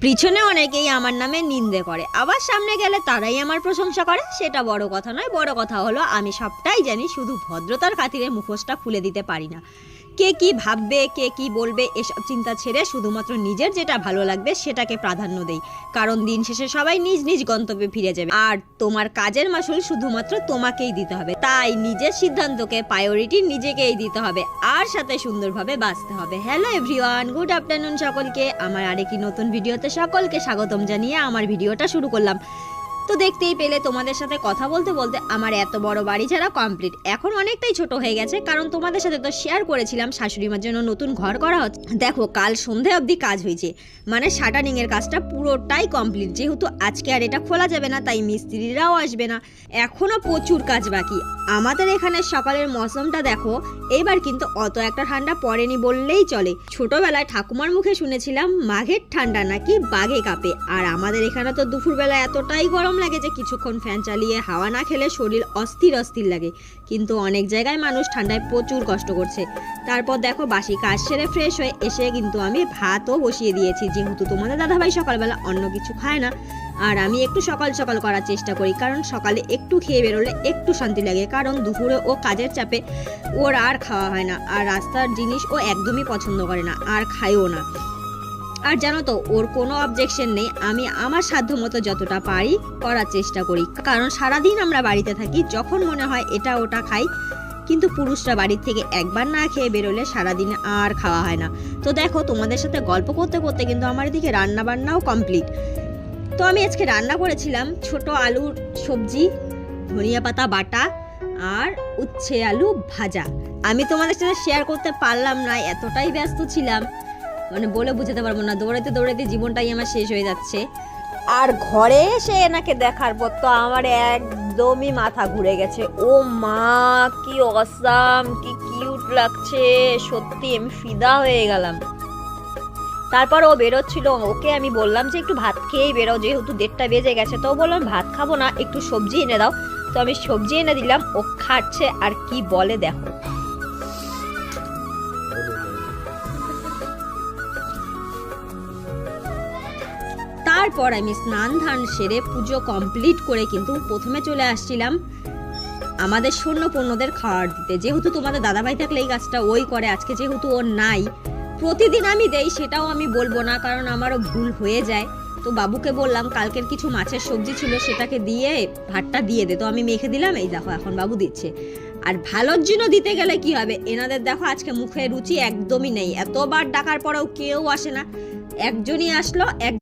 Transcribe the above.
পিছনে অনেকেই আমার নামে নিন্দে করে, আবার সামনে গেলে তারাই আমার প্রশংসা করে। সেটা বড় কথা নয়, বড় কথা হলো আমি সবটাই জানি, শুধু ভদ্রতার খাতিরে মুখোশটা খুলে দিতে পারি না। কে কি ভাববে, কে কি বলবে, এসব চিন্তা ছেড়ে শুধুমাত্র নিজের যেটা ভালো লাগবে সেটাকে প্রাধান্য দেই। কারণ দিন শেষে সবাই নিজ নিজ গন্তব্যে ফিরে যাবে, আর তোমার কাজের মাসুল শুধুমাত্র তোমাকেই দিতে হবে। তাই নিজের সিদ্ধান্তকে প্রায়োরিটি নিজেকেই দিতে হবে, আর সাথে সুন্দরভাবে বাঁচতে হবে। হ্যালো এভরিওয়ান, গুড আফটারনুন সকলকে। আমার আরেকটি নতুন ভিডিওতে সকলকে স্বাগতম জানিয়ে আমার ভিডিওটা শুরু করলাম। তো দেখতেই পেলে তোমাদের সাথে কথা বলতে বলতে আমার এত বড় বাড়ি ছাড়া কমপ্লিট। এখন অনেকটাই ছোট হয়ে গেছে, কারণ তোমাদের সাথে তো শেয়ার করেছিলাম শাশুড়িমার জন্য নতুন ঘর করা হচ্ছে। দেখো কাল সন্ধে অবধি কাজ হয়েছে, মানে শাটারিং এর কাজটা পুরোটাই কমপ্লিট। যেহেতু আজকে আর এটা খোলা যাবে না, তাই মিস্ত্রিরাও আসবে না, এখনো প্রচুর কাজ বাকি। আমাদের এখানে সকালের মৌসুমটা দেখো, এইবার কিন্তু অত একটা ঠান্ডা পড়েনি বললেই চলে। ছোটবেলায় ঠাকুমার মুখে শুনেছিলাম মাঘের ঠান্ডা নাকি বাঘে কাঁপে, আর আমাদের এখানে তো দুপুরবেলা এতটাই গরম লাগে যে কিছুক্ষণ ফ্যান চালিয়ে হাওয়া না খেলে শরীর অস্থির অস্থির লাগে। কিন্তু অনেক জায়গায় মানুষ ঠান্ডায় প্রচুর কষ্ট করছে। তারপর দেখো বাসি কাজ সেরে ফ্রেশ হয়ে এসে কিন্তু আমি ভাতও বসিয়ে দিয়েছি, যেহেতু তোমাদের দাদাভাই সকালবেলা অন্য কিছু খায় না, আর আমি একটু সকাল সকাল করার চেষ্টা করি, কারণ সকালে একটু খেয়ে বেরোলে একটু শান্তি লাগে। কারণ দুপুরে ও কাজের চাপে ওর আর খাওয়া হয় না, আর রাস্তার জিনিস ও একদমই পছন্দ করে না, আর খায়ও না। আর জানো তো, ওর কোনো অবজেকশন নেই, আমি আমার সাধ্য মতো যতটা পারি করার চেষ্টা করি। কারণ সারাদিন আমরা বাড়িতে থাকি, যখন মনে হয় এটা ওটা খাই, কিন্তু পুরুষরা বাড়ির থেকে একবার না খেয়ে বেরোলে সারাদিন আর খাওয়া হয় না। তো দেখো তোমাদের সাথে গল্প করতে করতে কিন্তু আমার এদিকে রান্না বান্নাও কমপ্লিট। তো আমি আজকে রান্না করেছিলাম ছোট আলুর সবজি, ধনিয়া পাতা বাটা, আর উচ্ছে আলু ভাজা। আমি তোমাদের সাথে শেয়ার করতে পারলাম না, এতটাই ব্যস্ত ছিলাম, মানে বলে বুঝাতে পারবো না। দৌড়াতে দৌড়াতে জীবনটাই আমার শেষ হয়ে যাচ্ছে। আর ঘরে এসে এনাকে দেখার পর তো আমার একদমই মাথা ঘুরে গেছে। ও মা, কি অসাম, কি কিউট লাগছে, সত্যি আমি ফিদা হয়ে গেলাম। তারপর ও বেরোচ্ছিল, ওকে আমি বললাম যে একটু ভাত খেয়েই বেরো, যেহেতু 1:30 বেজে গেছে। তো বললাম ভাত খাবো না, একটু সবজি এনে দাও। তো আমি সবজি এনে দিলাম, ও খাচ্ছে, আর কি বলে দেখো। তারপর আমি স্নান ধান সেরে পুজো কমপ্লিট করে কিন্তু প্রথমে চলে আসছিলাম আমাদের শূন্যপূর্ণদের খাবার দিতে। যেহেতু তোমাদের দাদাভাই থাকলে এই কাজটা ওই করে, আজকে যেহেতু ওর নাই, প্রতিদিন আমি দেই সেটাও আমি বলবো না, কারণ আমারও ভুল হয়ে যায়। তো বাবুকে বললাম কালকের কিছু মাছের সবজি ছিল, সেটাকে দিয়ে ভাতটা দিয়ে দে। তো আমি মেখে দিলাম, এই দেখো এখন বাবু দিচ্ছে। আর ভালোর জন্য দিতে গেলে কি হবে, এনাদের দেখো আজকে মুখে রুচি একদমই নেই। এতবার ডাকার পরেও কেউ আসে না, একজনই আসলো।